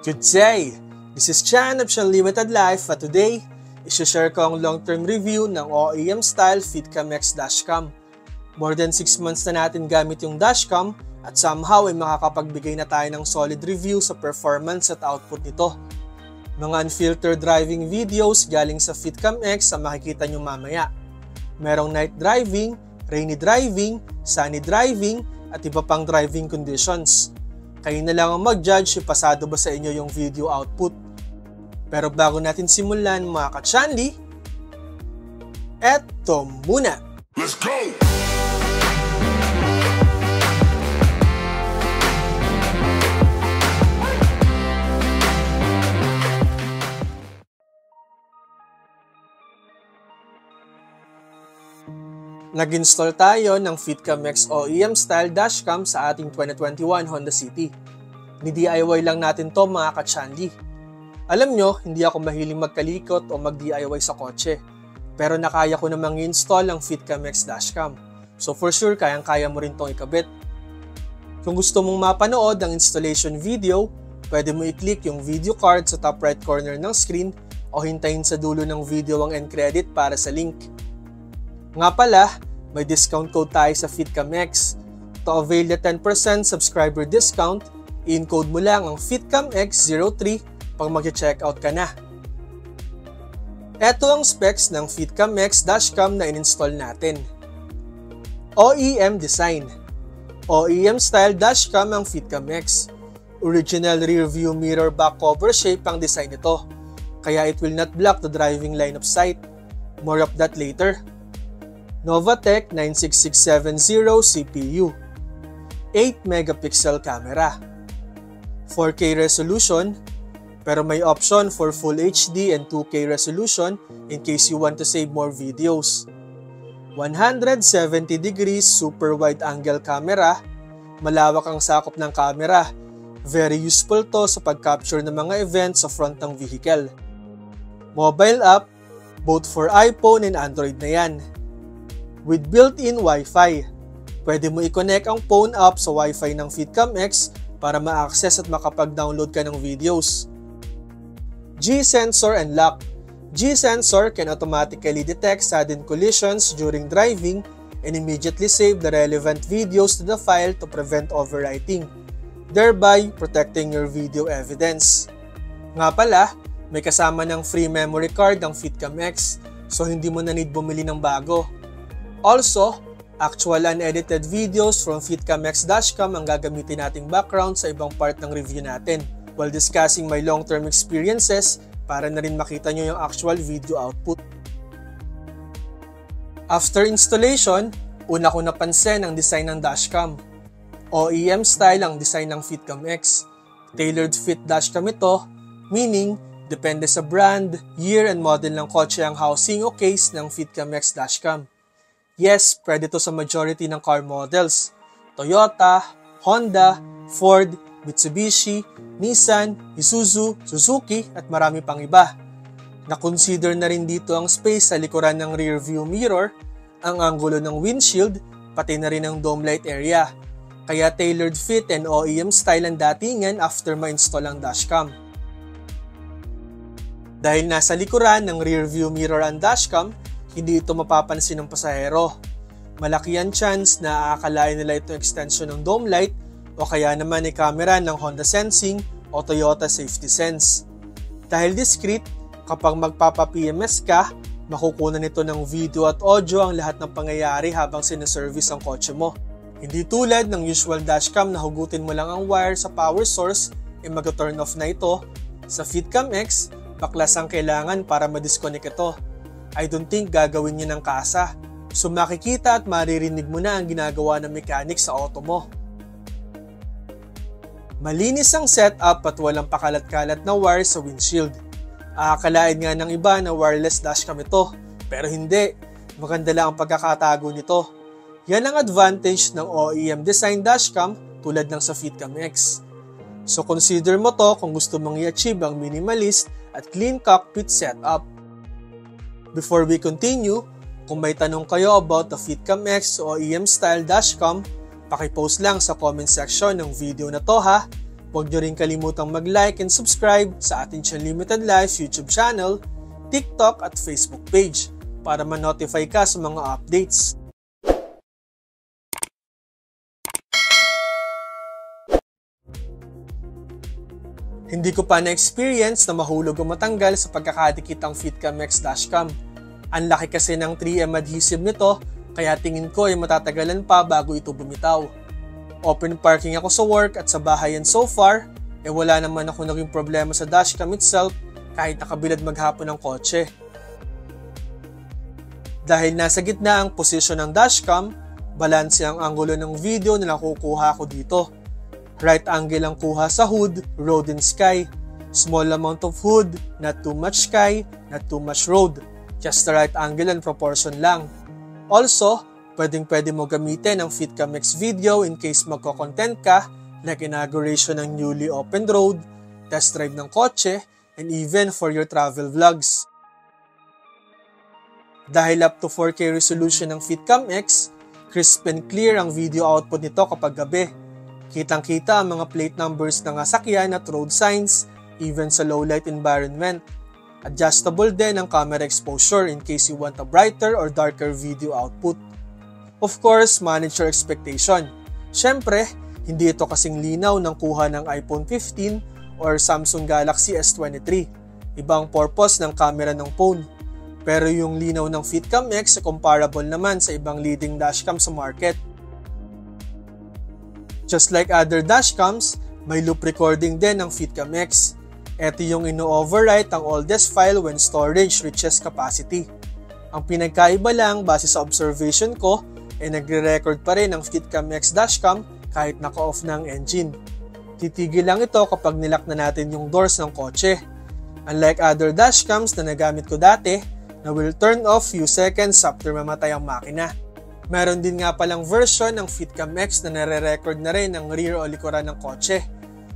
Good day! This is Chan of Chan Limited Life at today, isi-share ko ang long-term review ng OEM style Fitcam X dashcam. More than 6 months na natin gamit yung dashcam at somehow ay makakapagbigay na tayo ng solid review sa performance at output nito. Mga unfiltered driving videos galing sa Fitcam X ang makikita nyo mamaya. Merong night driving, rainy driving, sunny driving at iba pang driving conditions. Kayo na lang ang mag-judge pasado ba sa inyo yung video output. Pero bago natin simulan mga ka-Chanli, eto muna! Let's go! Nag-install tayo ng Fitcam X OEM style dashcam sa ating 2021 Honda City. Ni-DIY lang natin to mga ka-Chanli. Alam nyo, hindi ako mahiling magkalikot o mag-DIY sa kotse. Pero nakaya ko namang i-install ang Fitcam X dashcam. So for sure, kayang-kaya mo rin tong ikabit. Kung gusto mong mapanood ang installation video, pwede mo i-click yung video card sa top right corner ng screen o hintayin sa dulo ng video ang end credit para sa link. Nga pala, may discount code tayo sa Fitcam X. To avail the 10% subscriber discount, i-encode mo lang ang Fitcam X03 pag mag-checkout ka na. Ito ang specs ng Fitcam X dashcam na in-install natin. OEM design. OEM style dashcam ang Fitcam X. Original rear view mirror back cover shape ang design nito, kaya it will not block the driving line of sight. More of that later. Novatec 96670 CPU, 8 megapixel camera, 4K resolution, pero may option for Full HD and 2K resolution in case you want to save more videos. 170 degrees super wide angle camera, malawak ang sakop ng camera, very useful to sa pag-capture ng mga events sa front ng vehicle. Mobile app, both for iPhone and Android na yan. With built-in Wi-Fi, pwede mo i-connect ang phone app sa Wi-Fi ng Fitcam X para ma-access at makapag-download ka ng videos. G-sensor and lock. G-sensor can automatically detect sudden collisions during driving and immediately save the relevant videos to the file to prevent overwriting, thereby protecting your video evidence. Nga pala, may kasama ng free memory card ang Fitcam X, so hindi mo na need bumili ng bago. Also, actual unedited videos from Fitcam X dashcam ang gagamitin nating background sa ibang part ng review natin while discussing my long-term experiences para na rin makita nyo yung actual video output. After installation, una ko napansin ang design ng dashcam. OEM style ang design ng Fitcam X. Tailored fit dashcam ito, meaning depende sa brand, year and model ng kotse ang housing o case ng Fitcam X dashcam. Yes, pwede to sa majority ng car models. Toyota, Honda, Ford, Mitsubishi, Nissan, Isuzu, Suzuki at marami pang iba. Na-consider na rin dito ang space sa likuran ng rear view mirror, ang anggulo ng windshield, pati na rin ang dome light area. Kaya tailored fit and OEM style ang datingan after ma-install ang dashcam. Dahil nasa likuran ng rear view mirror ang dashcam, hindi ito mapapansin ng pasahero. Malaki ang chance na aakalain nila ito extension ng dome light o kaya naman ay camera ng Honda Sensing o Toyota Safety Sense. Dahil discreet, kapag magpapa-PMS ka, makukunan nito ng video at audio ang lahat ng pangyayari habang sineservice ang kotse mo. Hindi tulad ng usual dashcam na hugutin mo lang ang wire sa power source e mag-turn off na ito. Sa Fitcam X, baklas ang kailangan para ma-disconnect ito. I don't think gagawin niya ng kasa. So makikita at maririnig mo na ang ginagawa ng mechanic sa auto mo. Malinis ang setup at walang pakalat-kalat na wire sa windshield. Aakalain nga ng iba na wireless dashcam ito, pero hindi. Maganda lang ang pagkakatago nito. Yan ang advantage ng OEM design dashcam tulad ng sa Fitcam X. So consider mo to kung gusto mong i-achieve ang minimalist at clean cockpit setup. Before we continue, kung may tanong kayo about the Fitcam X OEM style dashcam, Pakipost lang sa comment section ng video na to ha. Huwag nyo rin kalimutang mag-like and subscribe sa ating Limited Life YouTube channel, TikTok at Facebook page para ma-notify ka sa mga updates. Hindi ko pa na-experience na mahulog o matanggal sa pagkakadikit ang Fitcam X dashcam. Ang laki kasi ng 3M adhesive nito, kaya tingin ko ay matatagalan pa bago ito bumitaw. Open parking ako sa work at sa bahay, and so far, wala naman ako naging problema sa dashcam itself kahit nakabilad maghapon ng kotse. Dahil nasa gitna ang posisyon ng dashcam, balanse ang anggulo ng video na nakukuha ko dito. Right angle ang kuha sa hood, road and sky. Small amount of hood, not too much sky, not too much road. Just the right angle and proportion lang. Also, pwede mo gamitin ang Fitcam X video in case magko-content ka, like inauguration ng newly opened road, test drive ng kotse, and even for your travel vlogs. Dahil up to 4K resolution ng Fitcam X, crisp and clear ang video output nito kapag gabi. Kitang-kita ang mga plate numbers ng sasakyan at road signs, even sa low light environment. Adjustable din ang camera exposure in case you want a brighter or darker video output. Of course, manage your expectation. Siyempre, hindi ito kasing linaw ng kuha ng iPhone 15 or Samsung Galaxy S23. Ibang purpose ng camera ng phone. Pero yung linaw ng Fitcam X comparable naman sa ibang leading dashcam sa market. Just like other dashcams, may loop recording din ang Fitcam X. Ito yung ino-overwrite ang oldest file when storage reaches capacity. Ang pinagkaiba lang base sa observation ko ay nagre-record pa rin ang Fitcam X dashcam kahit naka-off na ang engine. Titigil lang ito kapag nilak na natin yung doors ng kotse. Unlike other dashcams na nagamit ko dati, na will turn off few seconds after mamatay ang makina. Meron din nga palang version ng Fitcam X na nare-record na rin ang rear o likuran ng kotse.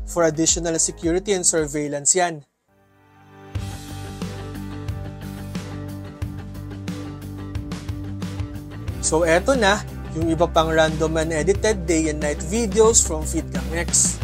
For additional security and surveillance yan. So eto na, yung iba pang random and edited day and night videos from Fitcam X.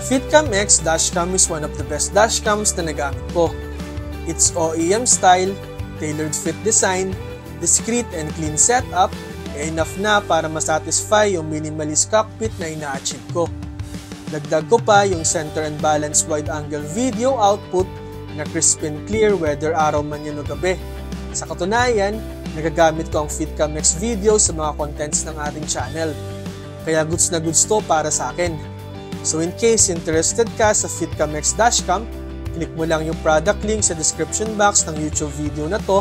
Fitcam X dashcam is one of the best dashcams na nagamit ko. Its OEM style, tailored fit design, discreet and clean setup, enough na para masatisfy yung minimalist cockpit na ina-achieve ko. Dagdag ko pa yung center and balance wide angle video output na crisp and clear whether araw man yun o gabi. Sa katunayan, nagagamit ko ang Fitcam X video sa mga contents ng ating channel. Kaya goods na goods to para sa akin. So in case interested ka sa Fitcam X dashcam, click mo lang yung product link sa description box ng YouTube video na to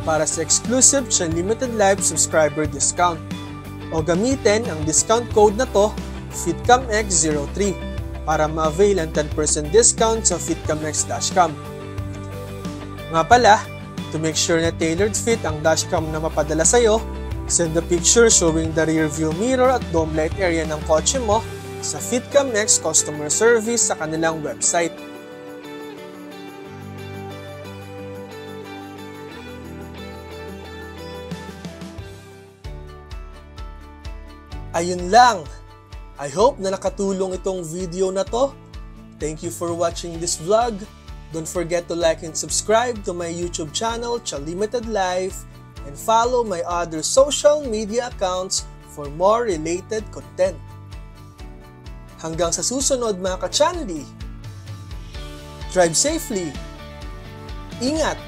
para sa exclusive Limited Life subscriber discount. O gamitin ang discount code na to, FitcamX03, para ma-avail ang 10% discount sa Fitcam X dashcam. Nga pala, to make sure na tailored fit ang dashcam na mapadala sa'yo, send a picture showing the rear view mirror at dome light area ng kotse mo sa Fitcam X customer service sa kanilang website. Ayun lang! I hope na nakatulong itong video na to. Thank you for watching this vlog. Don't forget to like and subscribe to my YouTube channel, Limited Life, and follow my other social media accounts for more related content. Hanggang sa susunod mga ka-chanli, drive safely, ingat!